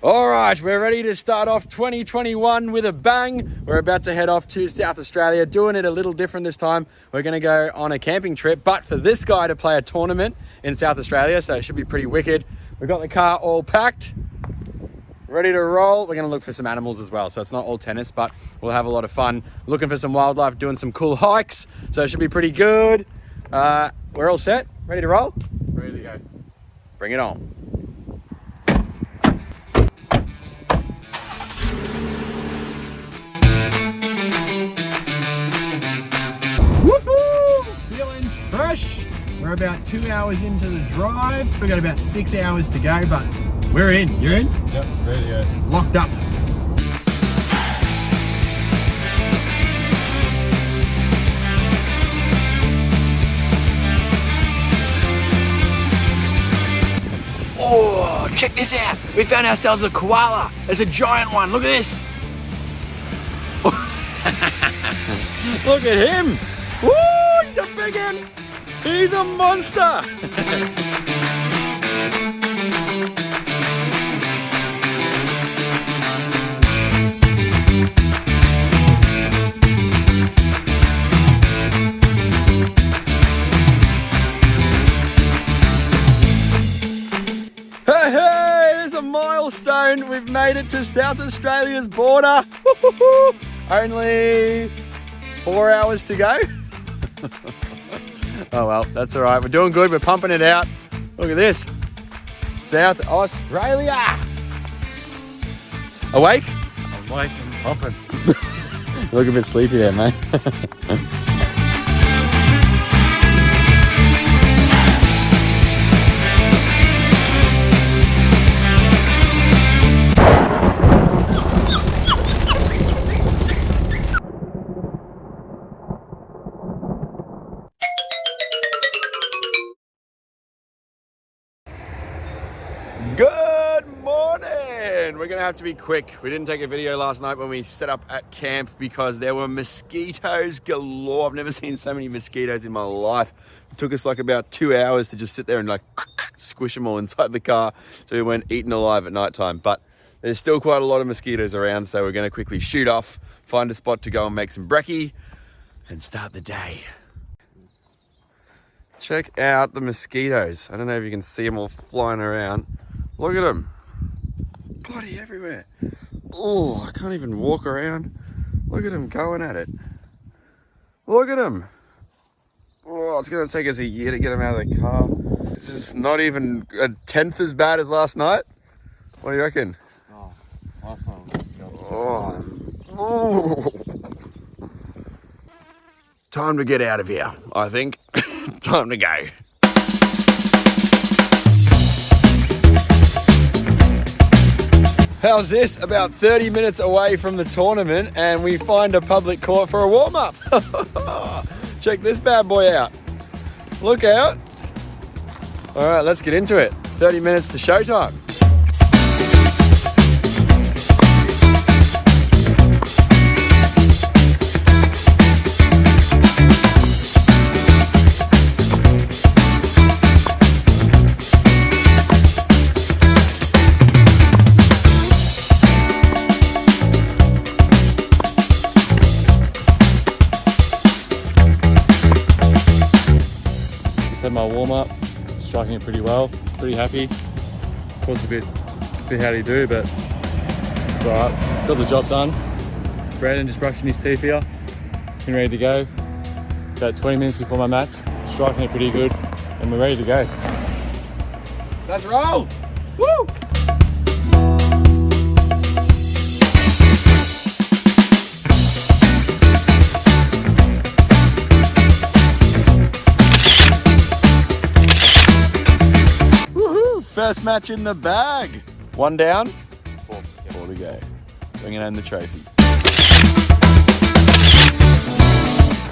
All right, we're ready to start off 2021 with a bang. We're about to head off to South Australia, doing it a little different this time. We're going to go on a camping trip, but for this guy to play a tournament in South Australia, so it should be pretty wicked. We've got the car all packed, ready to roll. We're going to look for some animals as well, so it's not all tennis, but we'll have a lot of fun looking for some wildlife, doing some cool hikes, so it should be pretty good. We're all set, ready to roll? Ready to go. Bring it on. Woohoo! Feeling fresh. We're about 2 hours into the drive. We've got about 6 hours to go, but we're in. You're in? Yep, ready to go. Locked up. Oh, check this out. We found ourselves a koala. It's a giant one. Look at this. Look at him. Woo, he's a big one. He's a monster. Hey, there's a milestone. We've made it to South Australia's border. Only 4 hours to go. Oh well, that's all right. We're doing good. We're pumping it out. Look at this. South Australia. Awake? I'm awake and pumping. You look a bit sleepy there, mate. Good morning! We're gonna have to be quick. We didn't take a video last night when we set up at camp because there were mosquitoes galore. I've never seen so many mosquitoes in my life. It took us like about 2 hours to just sit there and like squish them all inside the car, so we weren't eaten alive at night time. But there's still quite a lot of mosquitoes around, so we're gonna quickly shoot off, find a spot to go and make some brekkie, and start the day. Check out the mosquitoes. I don't know if you can see them all flying around. Look at them. Bloody everywhere. Oh, I can't even walk around. Look at them going at it. Look at them. Oh, it's going to take us a year to get them out of the car. This is not even a tenth as bad as last night. What do you reckon? Oh, last one was just... Oh. Time to get out of here, I think. Time to go. How's this? About 30 minutes away from the tournament and we find a public court for a warm-up. Check this bad boy out. Look out. All right, let's get into it. 30 minutes to showtime. Had my warm-up, striking it pretty well, pretty happy. Was a bit how do you do, but it's all right. Got the job done. Brandon just brushing his teeth here, getting ready to go. About 20 minutes before my match, striking it pretty good, and we're ready to go. Let's roll! Woo! First match in the bag. One down, four to go. Bringing home the trophy.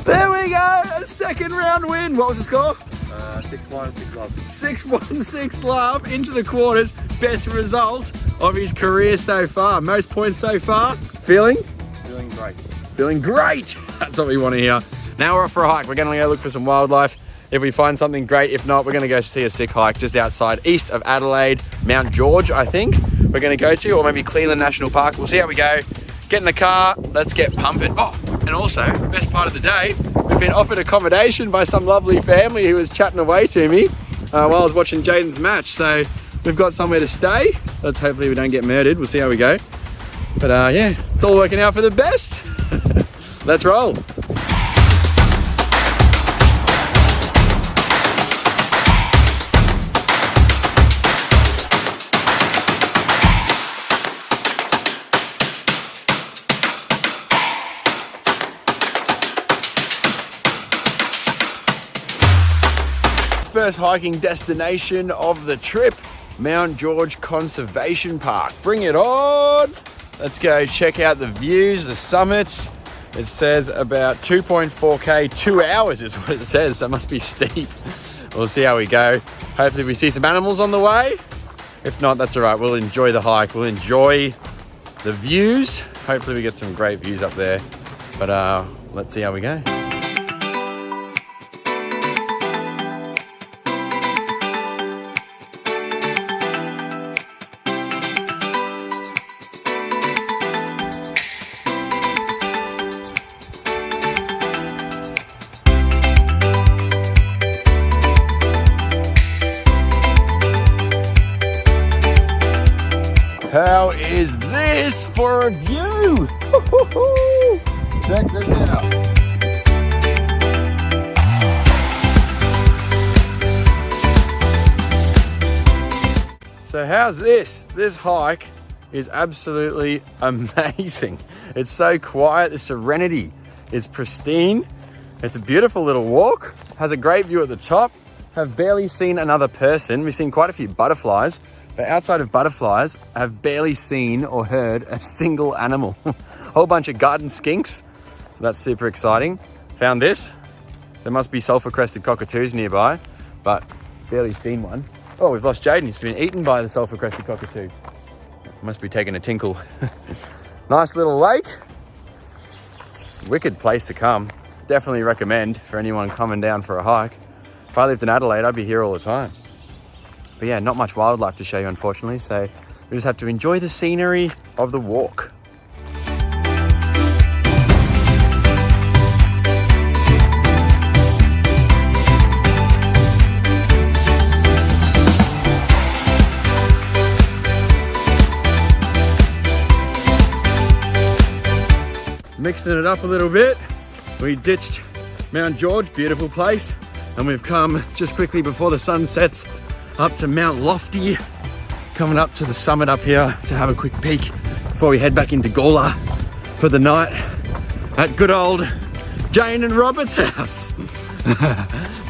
There we go, a second round win. What was the score? 6-1, 6 love. 6-1, 6 love into the quarters. Best result of his career so far. Most points so far. Feeling? Feeling great. Feeling great. That's what we want to hear. Now we're off for a hike. We're going to go look for some wildlife. if we find something great. If not, we're going to go see a sick hike just outside east of Adelaide, Mount George, I think we're going to go to, or maybe Cleveland National Park. We'll see how we go. Get in the car, let's get pumping. Oh, and also, best part of the day, we've been offered accommodation by some lovely family who was chatting away to me while I was watching Jayden's match. So we've got somewhere to stay. Let's hopefully we don't get murdered. We'll see how we go. But yeah, it's all working out for the best. Let's roll. First hiking destination of the trip, Mount George Conservation Park. Bring it on! Let's go check out the views, the summits. It says about 2.4k, 2 hours is what it says, so it must be steep. We'll see how we go. Hopefully we see some animals on the way. If not, that's all right. We'll enjoy the hike. We'll enjoy the views. Hopefully we get some great views up there. But let's see how we go. How is this for a view? Check this out. So how's this? This hike is absolutely amazing. It's so quiet, the serenity is pristine. It's a beautiful little walk, has a great view at the top. Have barely seen another person. We've seen quite a few butterflies. But outside of butterflies, I have barely seen or heard a single animal. A whole bunch of garden skinks, so that's super exciting. Found this. There must be sulfur-crested cockatoos nearby, but barely seen one. Oh, we've lost Jayden. He's been eaten by the sulfur-crested cockatoo. Must be taking a tinkle. Nice little lake. It's a wicked place to come. Definitely recommend for anyone coming down for a hike. If I lived in Adelaide, I'd be here all the time. But yeah, not much wildlife to show you, unfortunately, so we just have to enjoy the scenery of the walk. Mixing it up a little bit, we ditched Mount George, beautiful place, and we've come just quickly before the sun sets up to Mount Lofty, coming up to the summit up here to have a quick peek before we head back into Gawler for the night at good old Jane and Robert's house.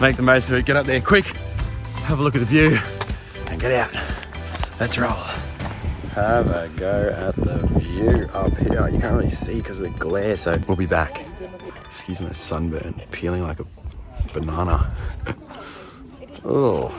Make the most of it, get up there quick, have a look at the view and get out. Let's roll. Have a go at the view up here. You can't really see because of the glare, so we'll be back. Excuse my sunburn, peeling like a banana. Oh.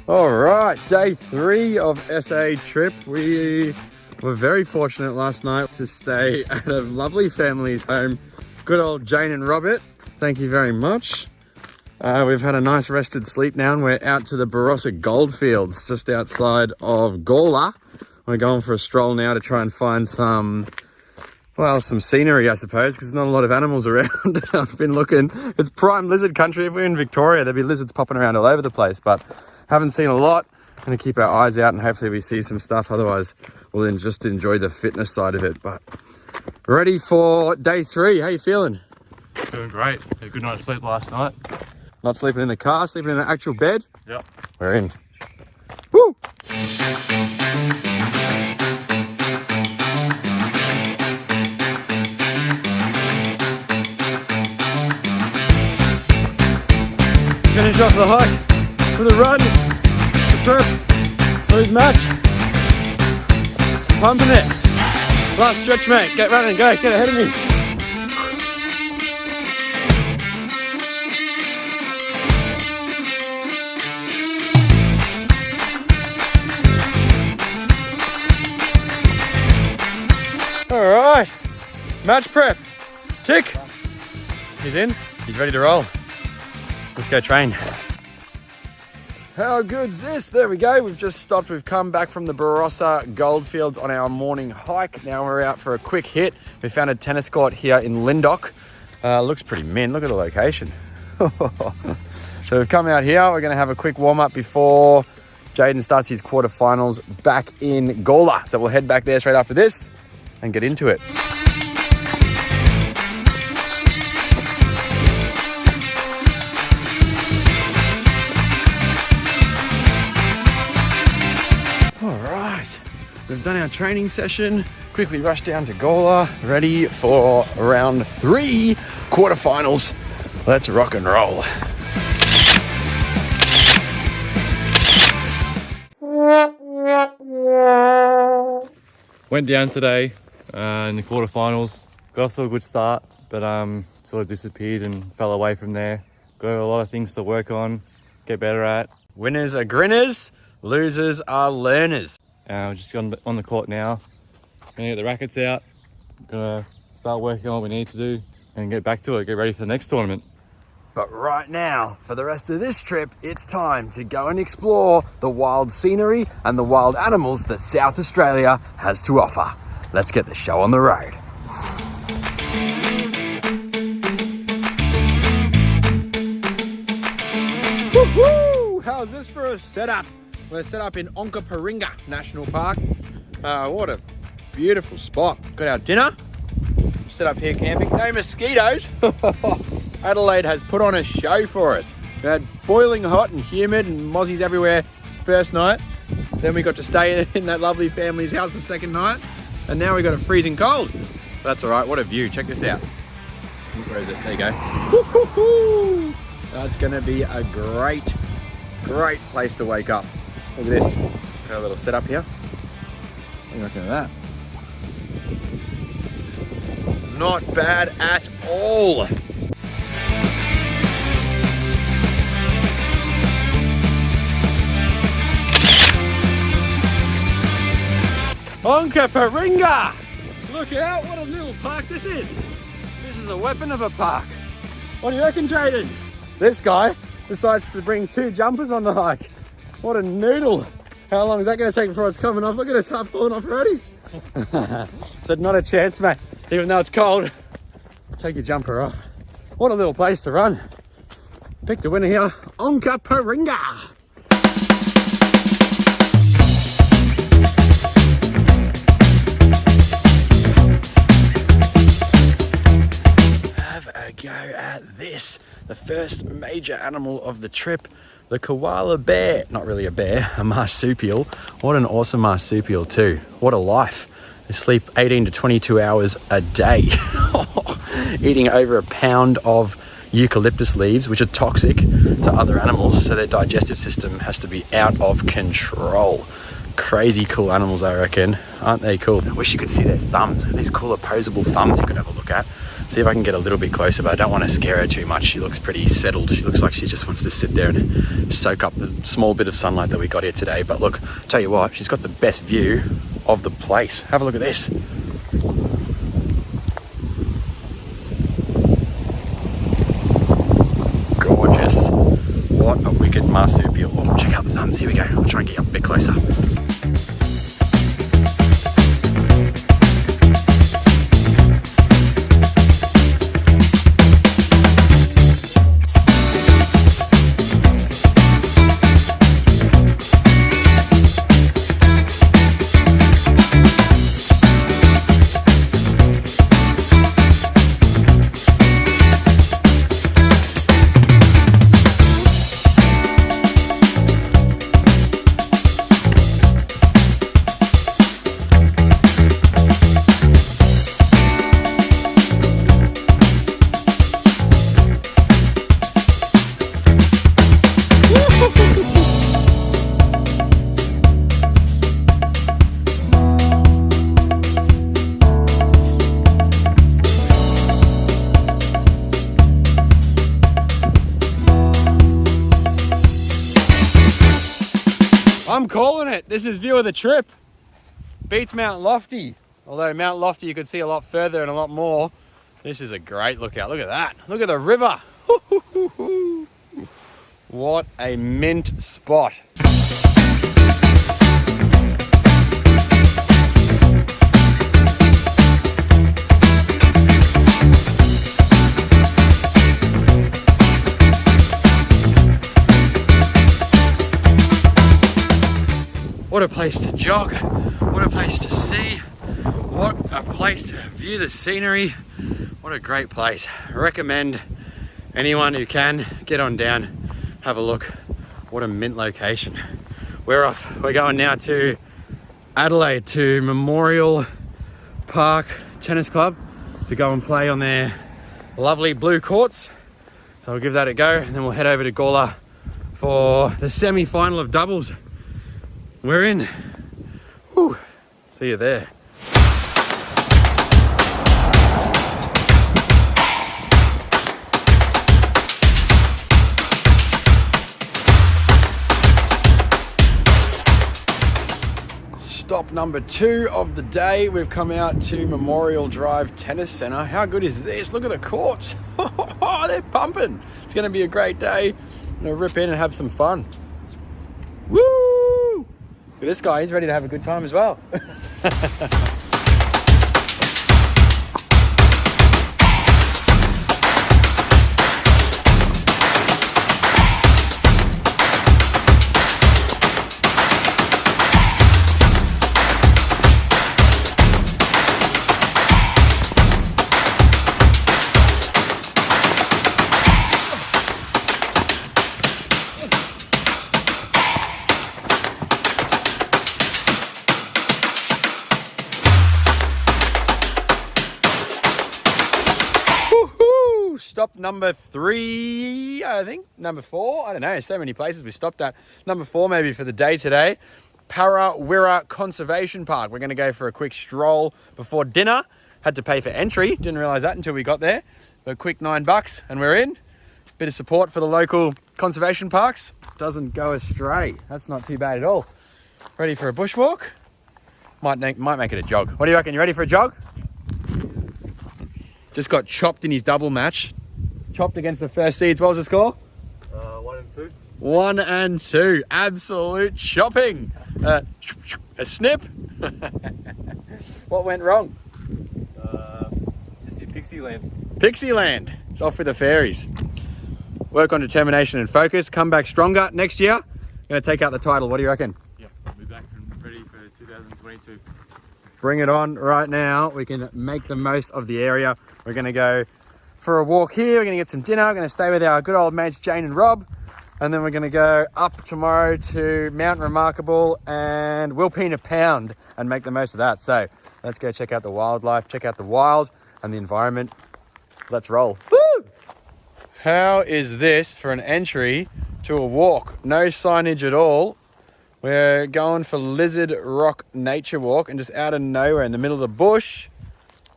All right, day 3 of SA trip. We were very fortunate last night to stay at a lovely family's home. Good old Jane and Robert. Thank you very much. We've had a nice rested sleep now and we're out to the Barossa goldfields just outside of Gawler. We're going for a stroll now to try and find some scenery, I suppose, because there's not a lot of animals around. I've been looking. It's prime lizard country. If we're in Victoria, there'd be lizards popping around all over the place, but haven't seen a lot. Gonna keep our eyes out and hopefully we see some stuff. Otherwise, we'll then just enjoy the fitness side of it. But ready for day 3. How you feeling? Feeling great. Had a good night's sleep last night. Not sleeping in the car, sleeping in an actual bed? Yep. We're in. Woo! Finish off the hike with a run, a trip, lose match. Pumping it. Last stretch, mate. Get running, go, get ahead of me. All right, match prep, tick. He's in. He's ready to roll. Let's go train. How good's this? There we go. We've just stopped. We've come back from the Barossa Goldfields on our morning hike. Now we're out for a quick hit. We found a tennis court here in Lyndoch. Looks pretty mint. Look at the location. So we've come out here. We're going to have a quick warm up before Jayden starts his quarterfinals back in Gawler. So we'll head back there straight after this and get into it. We've done our training session, quickly rushed down to Gawler, ready for round 3 quarterfinals. Let's rock and roll. Went down today in the quarterfinals. Got off to a good start, but sort of disappeared and fell away from there. Got a lot of things to work on, get better at. Winners are grinners, losers are learners. Just on the court now. Gonna get the rackets out. Gonna start working on what we need to do and get back to it. Get ready for the next tournament. But right now, for the rest of this trip, it's time to go and explore the wild scenery and the wild animals that South Australia has to offer. Let's get the show on the road. Woohoo! How's this for a setup? We're set up in Onkaparinga National Park. What a beautiful spot. Got our dinner. Set up here camping. No mosquitoes. Adelaide has put on a show for us. We had boiling hot and humid and mozzies everywhere first night. Then we got to stay in that lovely family's house the second night. And now we got a freezing cold. That's all right. What a view. Check this out. Where is it? There you go. Woo-hoo-hoo! That's going to be a great place to wake up. Look at this. Got a little setup here. What do you reckon of that? Not bad at all. Onkaparinga! Look out, what a little park this is. This is a weapon of a park. What do you reckon, Jayden? This guy decides to bring 2 jumpers on the hike. What a noodle. How long is that going to take before it's coming off? Look at it, top pulling off already. Said not a chance, mate. Even though it's cold, take your jumper off. What a little place to run. Picked a winner here, Onkaparinga. Have a go at this. The first major animal of the trip, the koala bear. Not really a bear, a marsupial. What an awesome marsupial too. What a life. They sleep 18 to 22 hours a day, eating over 1 pound of eucalyptus leaves, which are toxic to other animals, so their digestive system has to be out of control. Crazy cool animals, I reckon. Aren't they cool? I wish you could see their thumbs. These cool opposable thumbs you could have a look at. See if I can get a little bit closer, but I don't want to scare her too much. She looks pretty settled. She looks like she just wants to sit there and soak up the small bit of sunlight that we got here today. But look, tell you what, she's got the best view of the place. Have a look at this. Gorgeous. What a wicked marsupial. Oh, check out the thumbs. Here we go. I'll try and get you up a bit closer. I'm calling it. This is view of the trip. Beats Mount Lofty. Although Mount Lofty you could see a lot further and a lot more. This is a great lookout. Look at that. Look at the river. What a mint spot. What a place to jog. What a place to see. What a place to view the scenery. What a great place. I recommend anyone who can get on down, have a look. What a mint location. We're off. We're going now to Adelaide, to Memorial Park Tennis Club to go and play on their lovely blue courts. So I'll give that a go, and then we'll head over to Gawler for the semi-final of doubles. We're in. Woo. See you there. Stop number 2 of the day. We've come out to Memorial Drive Tennis Centre. How good is this? Look at the courts. They're pumping. It's going to be a great day. I'm going to rip in and have some fun. Woo! Look at this guy. He's ready to have a good time as well. Stop number 3, I think. Number 4, I don't know. So many places we stopped at. Number 4 maybe for the day today. Parawirra Conservation Park. We're going to go for a quick stroll before dinner. Had to pay for entry. Didn't realise that until we got there. But a quick $9 and we're in. Bit of support for the local conservation parks. Doesn't go astray. That's not too bad at all. Ready for a bushwalk? Might make it a jog. What do you reckon? You ready for a jog? Just got chopped in his double match. Chopped against the first seeds. What was the score? 1 and 2. 1 and 2. Absolute chopping. A snip. What went wrong? Pixie Land. Pixie Land. It's off with the fairies. Work on determination and focus. Come back stronger next year. Going to take out the title. What do you reckon? Yep, we'll be back and ready for 2022. Bring it on right now. We can make the most of the area. We're going to go for a walk here. We're going to get some dinner. We're going to stay with our good old mates Jayden and Rob. And then we're going to go up tomorrow to Mount Remarkable and Wilpena Pound and make the most of that. So let's go check out the wildlife, check out the wild and the environment. Let's roll. Woo! How is this for an entry to a walk? No signage at all. We're going for Lizard Rock Nature Walk and just out of nowhere in the middle of the bush.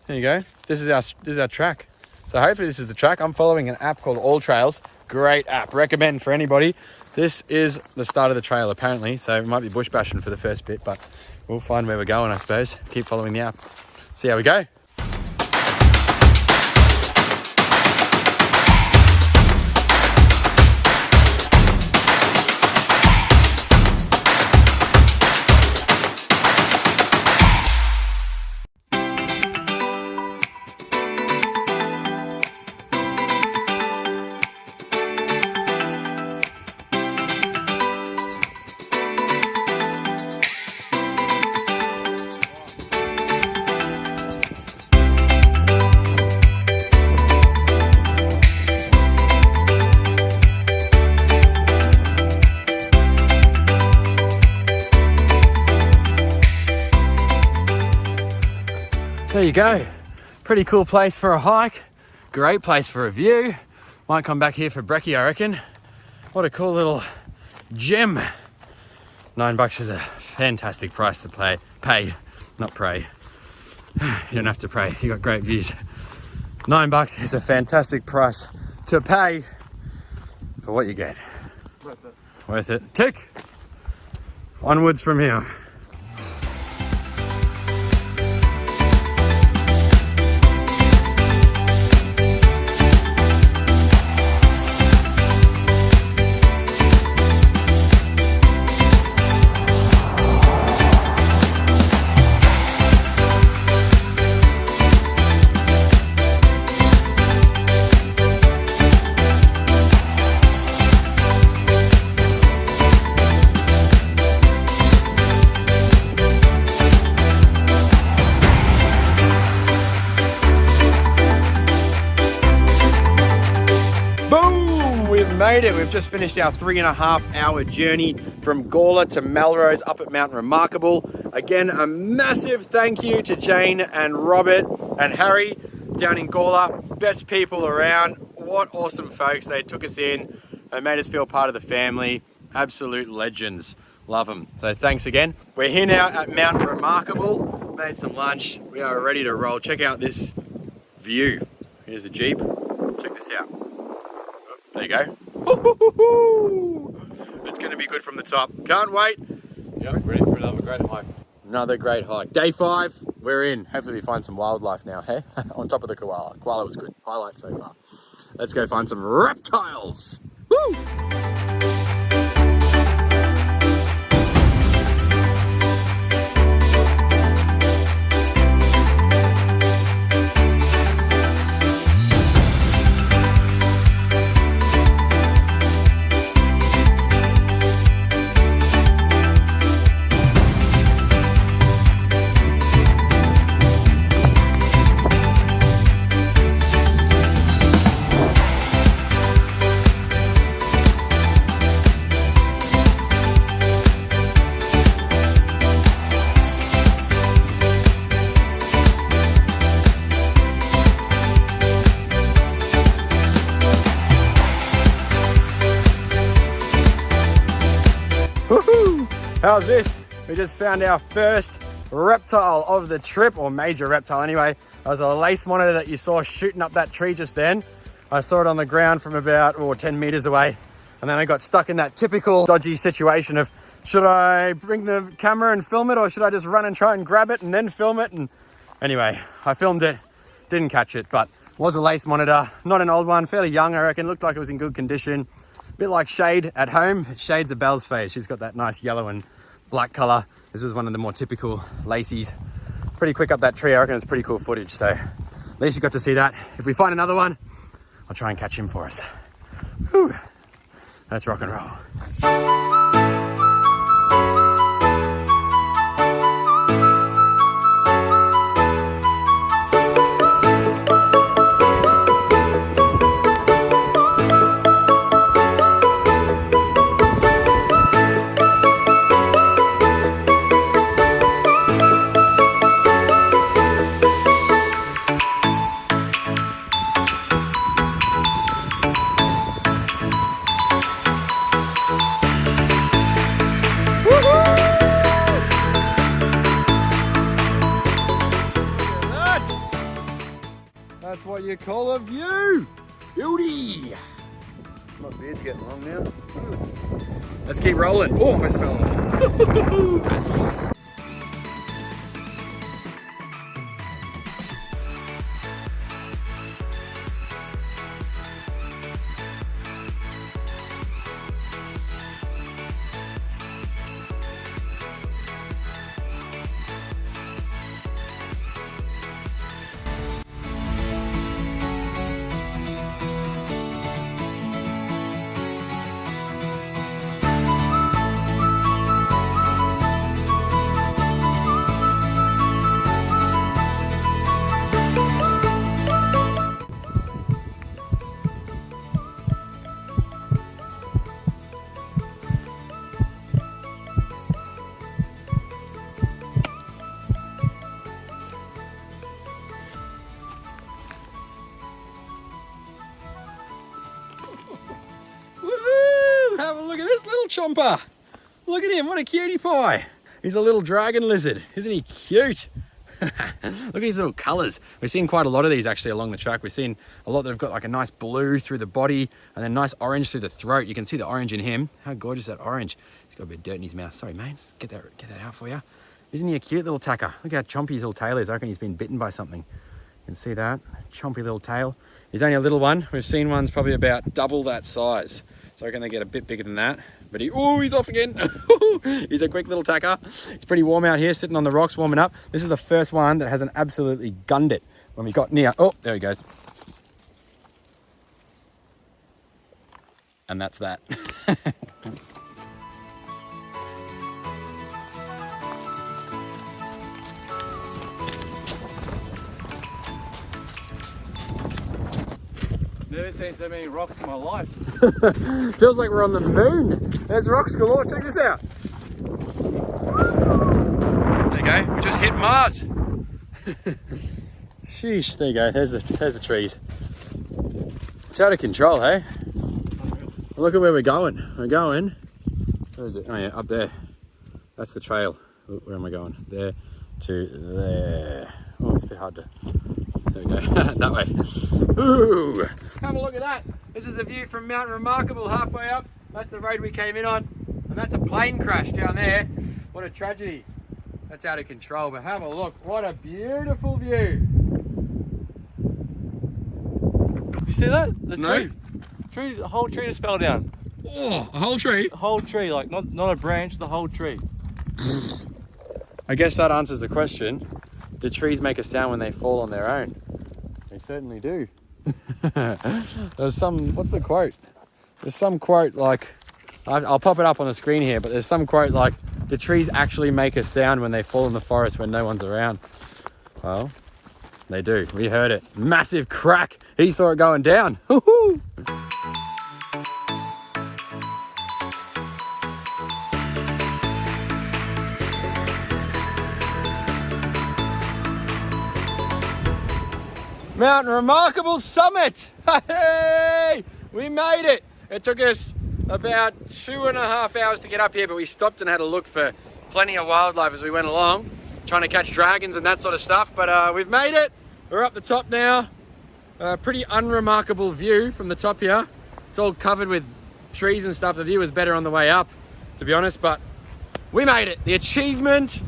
There you go. This is our track. So hopefully this is the track. I'm following an app called All Trails. Great app. Recommend for anybody. This is the start of the trail apparently. So we might be bush bashing for the first bit, but we'll find where we're going, I suppose. Keep following the app. See how we go. There you go. Pretty cool place for a hike. Great place for a view. Might come back here for brekkie, I reckon. What a cool little gem. $9 is a fantastic price to pay, not pray. You don't have to pray, you got great views. $9 is a fantastic price to pay for what you get. Worth it. Worth it. Tick. Onwards from here. made it. We've just finished our 3.5-hour journey from Gawler to Melrose up at Mount Remarkable. Again, a massive thank you to Jane and Robert and Harry down in Gawler. Best people around. What awesome folks. They took us in. They made us feel part of the family. Absolute legends. Love them. So thanks again. We're here now at Mount Remarkable. Made some lunch. We are ready to roll. Check out this view. Here's the Jeep. Check this out. Oh, there you go. It's going to be good from the top. Can't wait. Yep, ready for another great hike. Another great hike. Day 5, we're in. Hopefully we find some wildlife now, hey? On top of the koala. Koala was good. Highlight so far. Let's go find some reptiles. Woo! How's this? We just found our first reptile of the trip, or major reptile anyway. That was a lace monitor that you saw shooting up that tree just then. I saw it on the ground from about 10 meters away. And then I got stuck in that typical dodgy situation of, should I bring the camera and film it, or should I just run and try and grab it and then film it? And anyway, I filmed it, didn't catch it, but was a lace monitor, not an old one, fairly young, I reckon. Looked like it was in good condition. A bit like Shade at home. Shade's a Belle's face. She's got that nice yellow and black color. This was one of the more typical lacies. Pretty quick up that tree. I reckon it's pretty cool footage. So at least you got to see that. If we find another one, I'll try and catch him for us. Whew. Let's rock and roll. That's what you call a view. Beauty. My beard's getting long now. Let's keep rolling. Oh, almost fell off. Have a look at this little chomper. Look at him, what a cutie pie. He's a little dragon lizard. Isn't he cute? Look at these little colors. We've seen quite a lot of these actually along the track. We've seen a lot that have got like a nice blue through the body and then nice orange through the throat. You can see the orange in him. How gorgeous that orange. He's got a bit of dirt in his mouth. Sorry, mate. Let's get that out for you. Isn't he a cute little tacker? Look how chompy his little tail is. I reckon he's been bitten by something. You can see that. Chompy little tail. He's only a little one. We've seen ones probably about double that size. So I reckon they get a bit bigger than that. But he's off again. He's a quick little tacker. It's pretty warm out here, sitting on the rocks, warming up. This is the first one that hasn't absolutely gunned it when we got near. Oh, there he goes. And that's that. never seen so many rocks in my life. Feels like we're on the moon. There's rocks galore. Check this out. There you go. We just hit Mars. Sheesh. There you go. There's the trees. It's out of control, hey? Look at where we're going. We're going. Where is it? Oh yeah, up there. That's the trail. Where am I going? There to there. Oh, it's a bit hard to. There we go. That way. Ooh! Have a look at that. This is the view from Mount Remarkable halfway up. That's the road we came in on. And that's a plane crash down there. What a tragedy. That's out of control. But have a look. What a beautiful view. You see that? The No. tree, the whole tree just fell down. Oh, a whole tree? The whole tree, like not a branch, the whole tree. I guess that answers the question. Do trees make a sound when they fall on their own? They certainly do. There's some, what's the quote? There's some quote like, I'll pop it up on the screen here, but there's some quote like, do trees actually make a sound when they fall in the forest when no one's around? Well, they do. We heard it. Massive crack. He saw it going down. Woohoo! Mountain Remarkable Summit! Hey! We made it! It took us about 2.5 hours to get up here, but we stopped and had a look for plenty of wildlife as we went along, trying to catch dragons and that sort of stuff, but we've made it! We're up the top now. Pretty unremarkable view from the top here. It's all covered with trees and stuff. The view was better on the way up, to be honest, but we made it. The achievement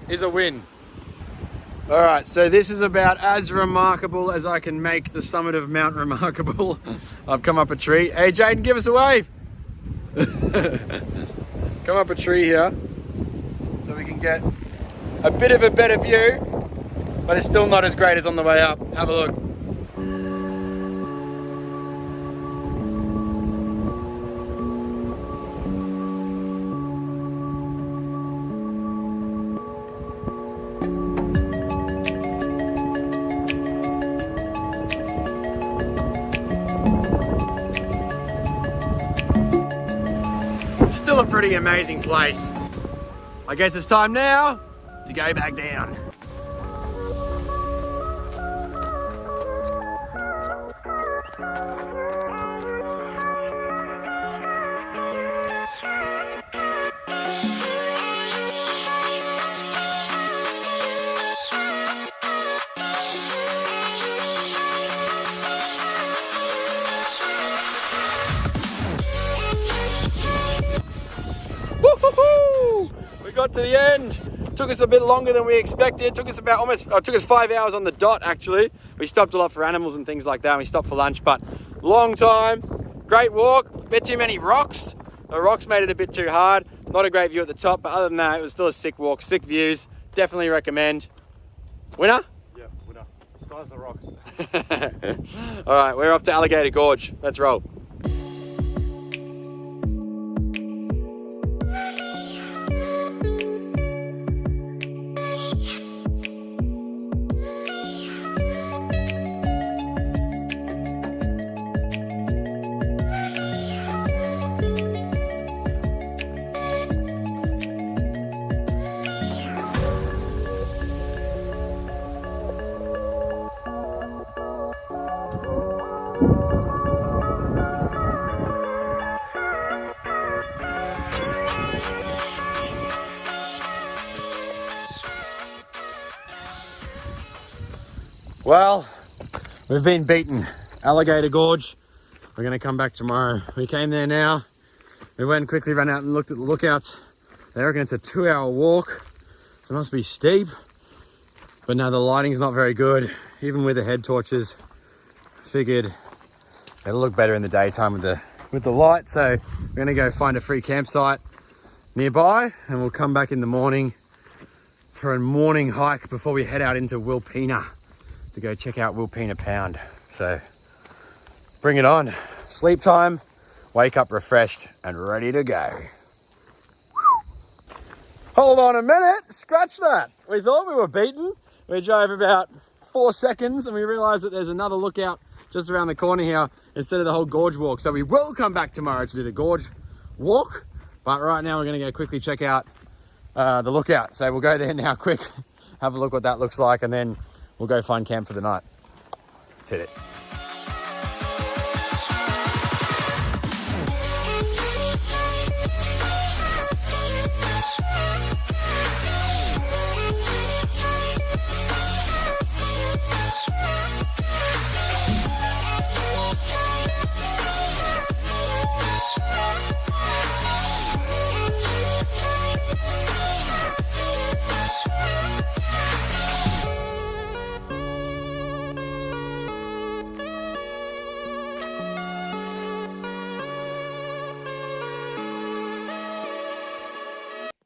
is a win. All right, so this is about as remarkable as I can make the summit of Mount Remarkable. I've come up a tree. Hey, Jayden, give us a wave. Come up a tree here so we can get a bit of a better view, but it's still not as great as on the way up. Have a look. Still a pretty amazing place. I guess it's time now to go back down. We got to the end. Took us a bit longer than we expected. Took us about took us 5 hours on the dot actually. We stopped a lot for animals and things like that. We stopped for lunch, but long time. Great walk. Bit too many rocks. The rocks made it a bit too hard. Not a great view at the top, but other than that, it was still a sick walk, sick views. Definitely recommend. Winner? Yeah, winner. Size the rocks. All right, we're off to Alligator Gorge. Let's roll. Well, we've been beaten. Alligator Gorge. We're gonna come back tomorrow. We came there now. We went and quickly ran out and looked at the lookouts. They reckon it's a 2-hour walk, so it must be steep. But now the lighting's not very good, even with the head torches. Figured it'll look better in the daytime with the light. So we're gonna go find a free campsite nearby, and we'll come back in the morning for a morning hike before we head out into Wilpena to go check out Wilpena Pound. So bring it on. Sleep time, wake up refreshed and ready to go. Hold on a minute, scratch that. We thought we were beaten. We drove about 4 seconds and we realized that there's another lookout just around the corner here instead of the whole gorge walk. So we will come back tomorrow to do the gorge walk. But right now we're going to go quickly check out the lookout. So we'll go there now quick, have a look what that looks like, and then we'll go find camp for the night. Let's hit it.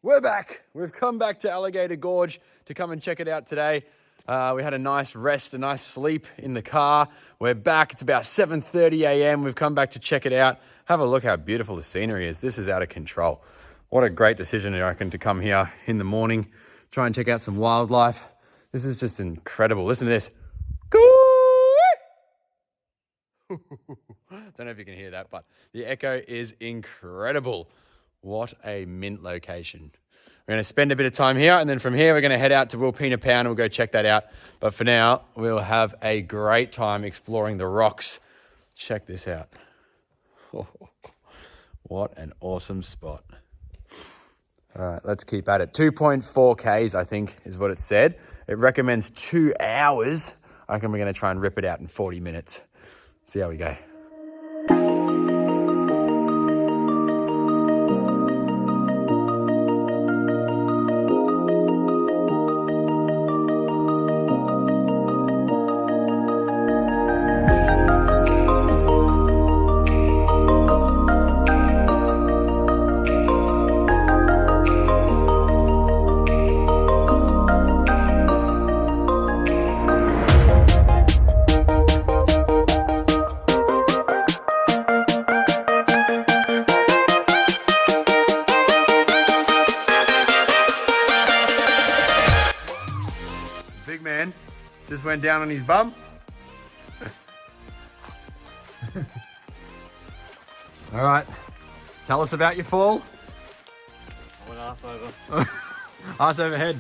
We're back. We've come back to Alligator Gorge to come and check it out today. We had a nice rest, a nice sleep in the car. We're back. It's about 7:30 a.m. We've come back to check it out. Have a look how beautiful the scenery is. This is out of control. What a great decision, I reckon, to come here in the morning, try and check out some wildlife. This is just incredible. Listen to this. Don't know if you can hear that, but the echo is incredible. What a mint location. We're going to spend a bit of time here, and then from here we're going to head out to Wilpena Pound and we'll go check that out. But for now, we'll have a great time exploring the rocks. Check this out. Oh, what an awesome spot. All right, let's keep at it. 2.4 Ks, I think, is what it said. It recommends 2 hours. I reckon we're going to try and rip it out in 40 minutes. See how we go. Big man just went down on his bum. All right, tell us about your fall. I went arse over. Arse over head.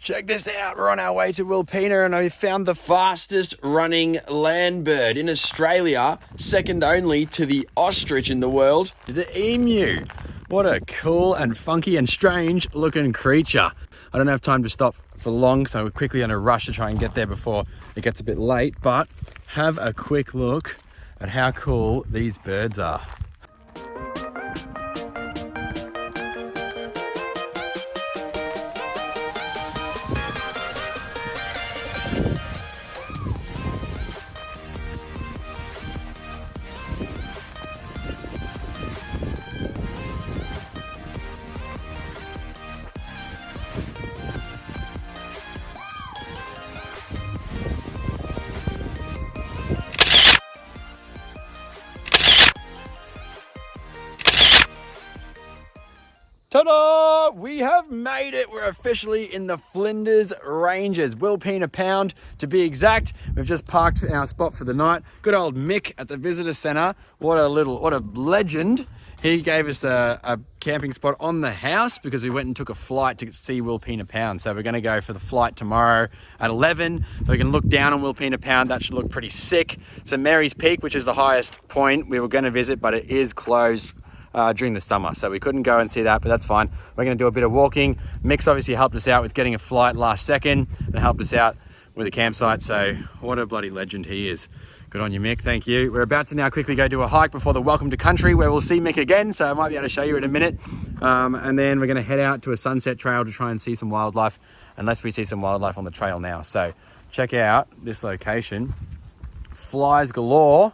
Check this out, we're on our way to Wilpena and we found the fastest running land bird in Australia, second only to the ostrich in the world, the emu. What a cool and funky and strange looking creature. I don't have time to stop for long, so we're quickly on a rush to try and get there before it gets a bit late, but have a quick look at how cool these birds are. Ta-da! We have made it. We're officially in the Flinders Ranges, Wilpena Pound to be exact. We've just parked in our spot for the night. Good old Mick at the visitor centre. What a legend. He gave us a camping spot on the house because we went and took a flight to see Wilpena Pound. So we're going to go for the flight tomorrow at 11. So we can look down on Wilpena Pound. That should look pretty sick. So Mary's Peak, which is the highest point we were going to visit, but it is closed during the summer, so we couldn't go and see that, but that's fine. We're going to do a bit of walking. Mick's obviously helped us out with getting a flight last second and helped us out with a campsite. So what a bloody legend he is. Good on you, Mick. Thank you. We're about to now quickly go do a hike before the Welcome to Country, where we'll see Mick again. So I might be able to show you in a minute. And then we're going to head out to a sunset trail to try and see some wildlife, unless we see some wildlife on the trail now. So check out this location. Flies galore,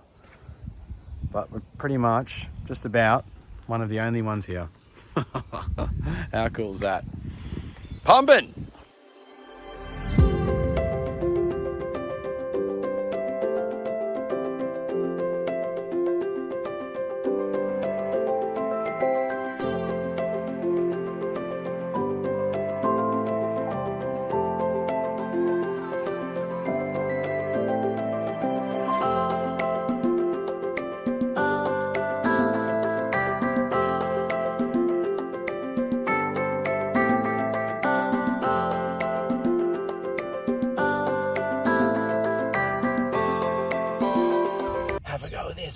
but we're pretty much just about one of the only ones here. How cool is that? Pumping!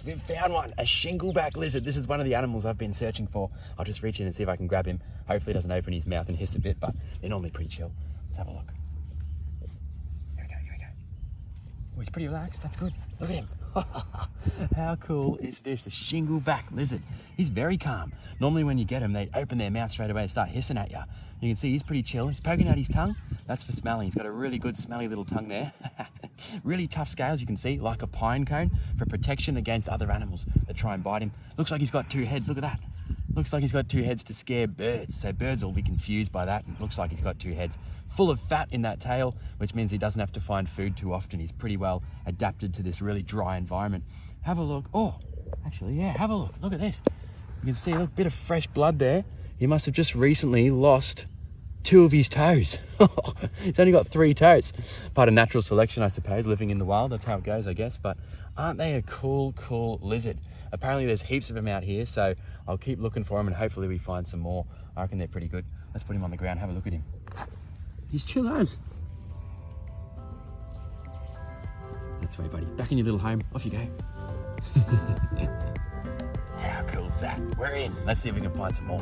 We've found one, a shingleback lizard. This is one of the animals I've been searching for. I'll just reach in and see if I can grab him. Hopefully he doesn't open his mouth and hiss a bit, but they're normally pretty chill. Let's have a look. Here we go. Oh, he's pretty relaxed, that's good. Look at him. How cool is this? A shingleback lizard. He's very calm. Normally when you get them, they open their mouth straight away and start hissing at you. You can see he's pretty chill. He's poking out his tongue. That's for smelling. He's got a really good smelly little tongue there. Really tough scales, you can see, like a pine cone, for protection against other animals that try and bite him. Looks like he's got two heads. Look at that. Looks like he's got two heads to scare birds. So birds will be confused by that. It looks like he's got two heads. Full of fat in that tail, which means he doesn't have to find food too often. He's pretty well adapted to this really dry environment. Have a look. Oh, actually, yeah, have a look. Look at this. You can see a little bit of fresh blood there. He must have just recently lost 2 of his toes. He's only got 3 toes. Part of natural selection, I suppose, living in the wild. That's how it goes, I guess. But aren't they a cool lizard? Apparently there's heaps of them out here, so I'll keep looking for them and hopefully we find some more. I reckon they're pretty good. Let's put him on the ground, have a look at him. He's chill as. That's right, buddy. Back in your little home. Off you go. How cool is that? We're in. Let's see if we can find some more.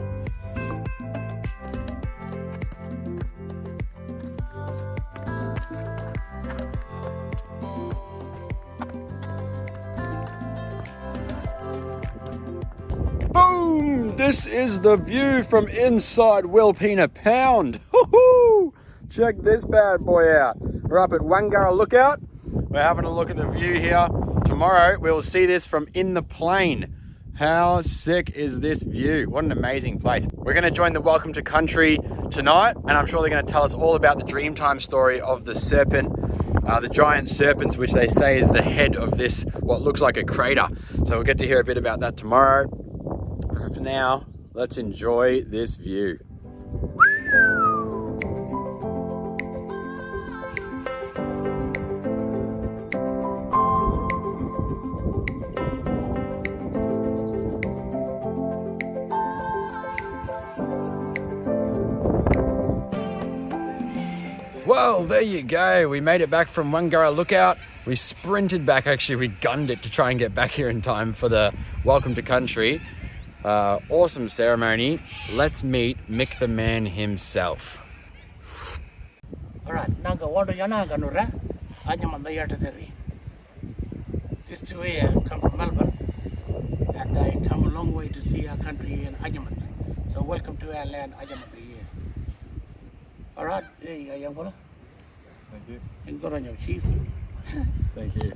Boom! This is the view from inside Wilpena Pound. Woohoo! Check this bad boy out. We're up at Wangara Lookout. We're having a look at the view here. Tomorrow we'll see this from in the plane. How sick is this view? What an amazing place. We're going to join the Welcome to Country tonight, and I'm sure they're going to tell us all about the Dreamtime story of the serpent, the giant serpents, which they say is the head of this, what looks like a crater. So we'll get to hear a bit about that tomorrow. For now, let's enjoy this view. Well, there you go. We made it back from Wangara Lookout. We sprinted back, actually we gunned it to try and get back here in time for the Welcome to Country. Awesome ceremony. Let's meet Mick the man himself. Alright, this two here come from Melbourne and I come a long way to see our country in Ajamata. So welcome to our land, Ajamata here. Alright, there you go, young fella. Thank you. And good on your chief. Thank you.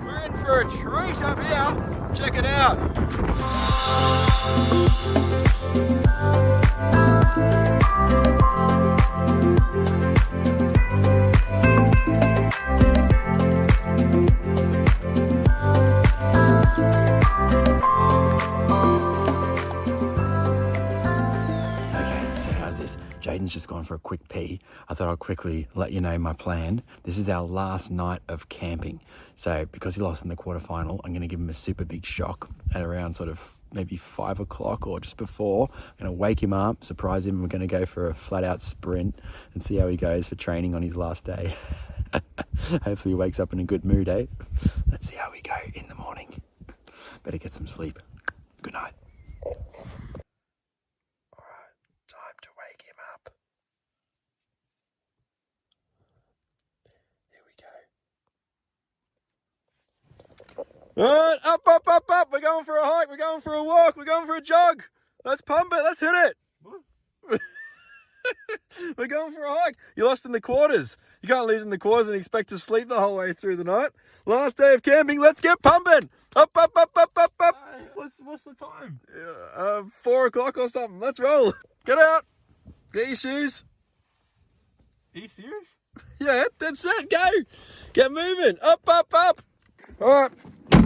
We're in for a treat up here. Check it out. Okay, so how's this? Jayden's just gone for a quick pee. I thought I'd quickly let you know my plan. This is our last night of camping. So because he lost in the quarterfinal, I'm going to give him a super big shock at around sort of maybe 5 o'clock or just before. I'm going to wake him up, surprise him. We're going to go for a flat out sprint and see how he goes for training on his last day. Hopefully he wakes up in a good mood, eh? Let's see how we go in the morning. Better get some sleep. Good night. Time to wake him up. Here we go. All right, up, up, up, up. We're going for a hike. We're going for a walk. We're going for a jog. Let's pump it. Let's hit it. We're going for a hike. You lost in the quarters. You can't lose in the quarters and expect to sleep the whole way through the night. Last day of camping. Let's get pumping. Up, up, up, up, up, up. What's the time? 4 o'clock or something. Let's roll. Get out. Get your shoes. Are you serious? Yeah, that's it. Go. Get moving. Up, up, up. All right.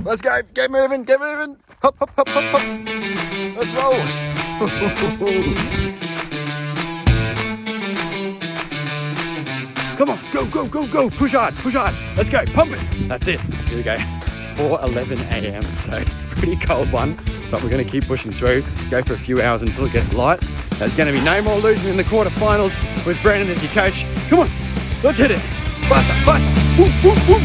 Let's go. Get moving. Get moving. Hop, hop, hop, hop, hop. Let's roll. Come on. Go, go, go, go. Push hard. Push hard. Let's go. Pump it. That's it. Here we go. It's 4:11 a.m. So it's a pretty cold one, but we're going to keep pushing through. Go for a few hours until it gets light. There's going to be no more losing in the quarterfinals with Brandon as your coach. Come on. Let's hit it. Faster, faster. Woo, woo, woo.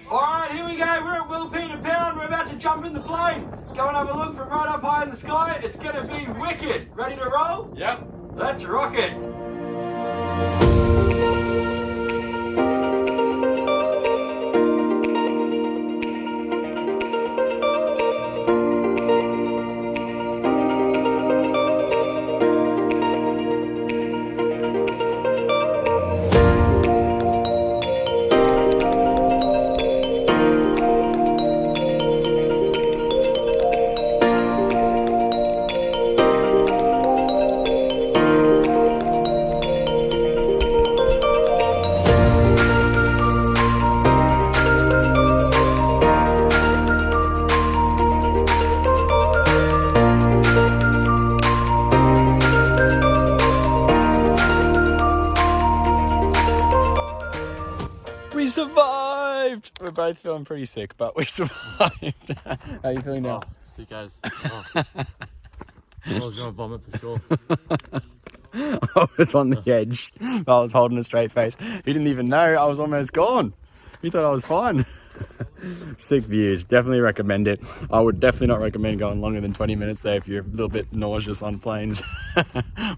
Alright, here we go. We're at Wilpena Pound. We're about to jump in the plane. Go and have a look from right up high in the sky. It's going to be wicked. Ready to roll? Yep. Let's rock it. We survived! We're both feeling pretty sick, but we survived. How are you feeling now? Oh, sick as. Oh. I was going to vomit for sure. I was on the edge. I was holding a straight face. He didn't even know I was almost gone. He thought I was fine. Sick views. Definitely recommend it. I would definitely not recommend going longer than 20 minutes there if you're a little bit nauseous on planes.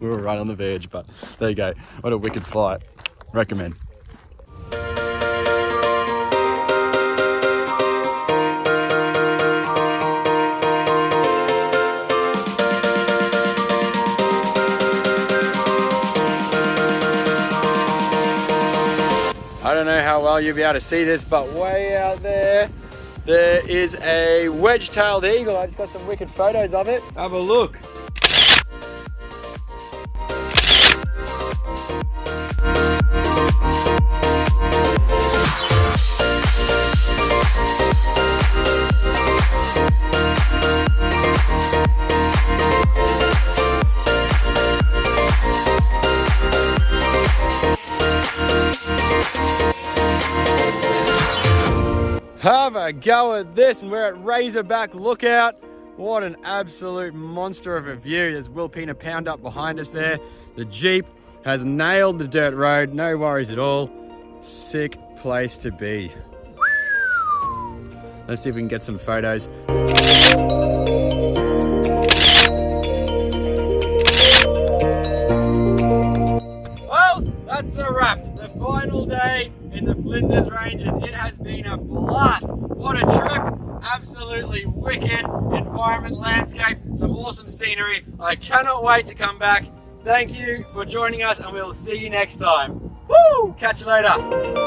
We were right on the verge, but there you go. What a wicked flight. Recommend. I don't know how well you'll be able to see this, but way out there, there is a wedge-tailed eagle. I just got some wicked photos of it. Have a look. Have a go at this, and we're at Razorback Lookout. What an absolute monster of a view. There's Wilpena Pound up behind us there. The Jeep has nailed the dirt road, no worries at all. Sick place to be. Let's see if we can get some photos. Well, that's a wrap. The final day in the Flinders Range Rangers. It has been a blast. What a trip. Absolutely wicked environment, landscape, some awesome scenery. I cannot wait to come back. Thank you for joining us and we'll see you next time. Woo! Catch you later.